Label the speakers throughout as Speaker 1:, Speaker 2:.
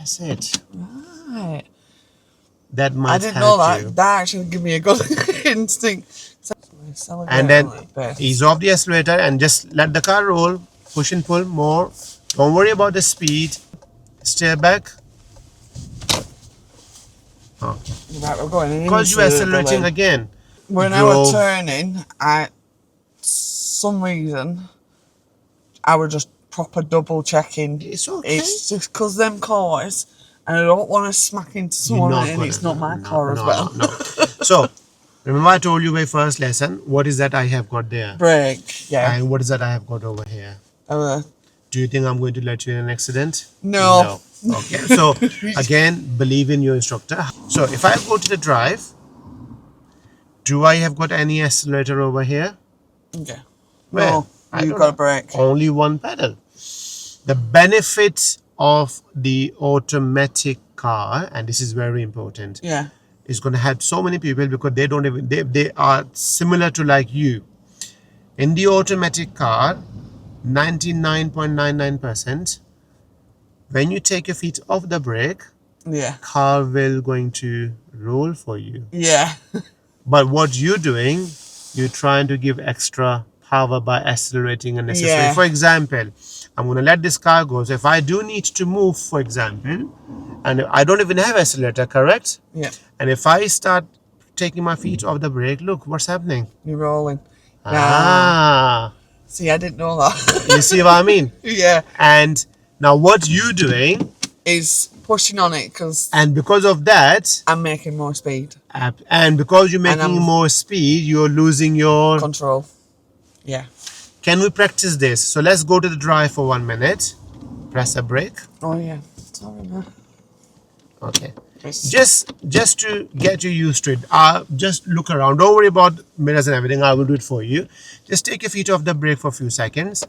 Speaker 1: That's it.
Speaker 2: Right.
Speaker 1: That might
Speaker 2: I didn't
Speaker 1: help
Speaker 2: know that.
Speaker 1: you.
Speaker 2: That actually gave me a good instinct.
Speaker 1: And then ease off the accelerator and just let the car roll. Push and pull more. Don't worry about the speed. Steer back. Oh.
Speaker 2: Right, we're going
Speaker 1: Because you're accelerating again.
Speaker 2: When I was turning, some reason, I was just proper double checking.
Speaker 1: It's okay.
Speaker 2: It's just because them cars, and I don't want to smack into someone, and it's not my car as well.
Speaker 1: No. So, remember I told you my first lesson. What is that I have got there?
Speaker 2: Brake, yeah.
Speaker 1: And what is that I have got over here? Do you think I'm going to let you in an accident?
Speaker 2: No.
Speaker 1: Okay. So, again, believe in your instructor. So, if I go to the drive, do I have got any accelerator over here?
Speaker 2: Okay.
Speaker 1: Where?
Speaker 2: No, you've got a brake.
Speaker 1: Only one pedal. The benefit of the automatic car, and this is very important, is going to help so many people because they don't even they are similar to like you. In the automatic car, 99.99%, when you take your feet off the brake, car will going to roll for you.
Speaker 2: Yeah.
Speaker 1: But what you're doing, you're trying to give extra power by accelerating unnecessarily.
Speaker 2: Yeah.
Speaker 1: For example, I'm going to let this car go. So if I do need to move, for example, and I don't even have accelerator, correct?
Speaker 2: Yeah.
Speaker 1: And if I start taking my feet off the brake, look what's happening.
Speaker 2: You're rolling. See, I didn't know that.
Speaker 1: You see what I mean?
Speaker 2: Yeah.
Speaker 1: And now what you're doing
Speaker 2: is pushing on it
Speaker 1: and because of that,
Speaker 2: I'm making more speed.
Speaker 1: And because you're making more speed, you're losing your
Speaker 2: control. Yeah.
Speaker 1: Can we practice this? So let's go to the drive for 1 minute. Press a brake.
Speaker 2: Oh yeah. Sorry, man.
Speaker 1: Okay. Just to get you used to it, just look around. Don't worry about mirrors and everything. I will do it for you. Just take your feet off the brake for a few seconds.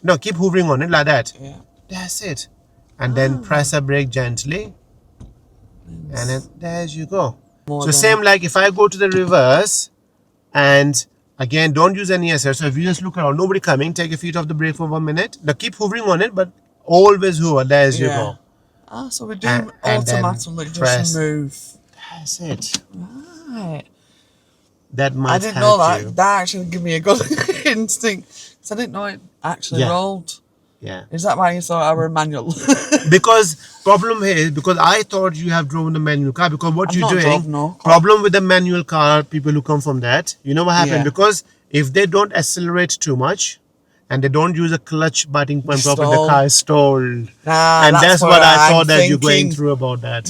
Speaker 1: No, keep hovering on it like that.
Speaker 2: Yeah.
Speaker 1: That's it. And then press a brake gently. And then there you go. So same like if I go to the reverse and again, don't use any SR. So if you just look around, nobody coming, take your feet off the brake for 1 minute. Now keep hovering on it, but always hover. There you go.
Speaker 2: So we're doing automatically just move.
Speaker 1: That's it.
Speaker 2: Right.
Speaker 1: That might
Speaker 2: I didn't know that. That actually gave me a good instinct. So I didn't know it actually rolled.
Speaker 1: Yeah.
Speaker 2: Is that why you thought I were a manual?
Speaker 1: Because problem here is because I thought you have driven the manual car because what you're doing, problem with the manual car, people who come from that, you know what happened? Because if they don't accelerate too much and they don't use a clutch biting point properly, the car is stalled. And that's what I thought that you're going through about that.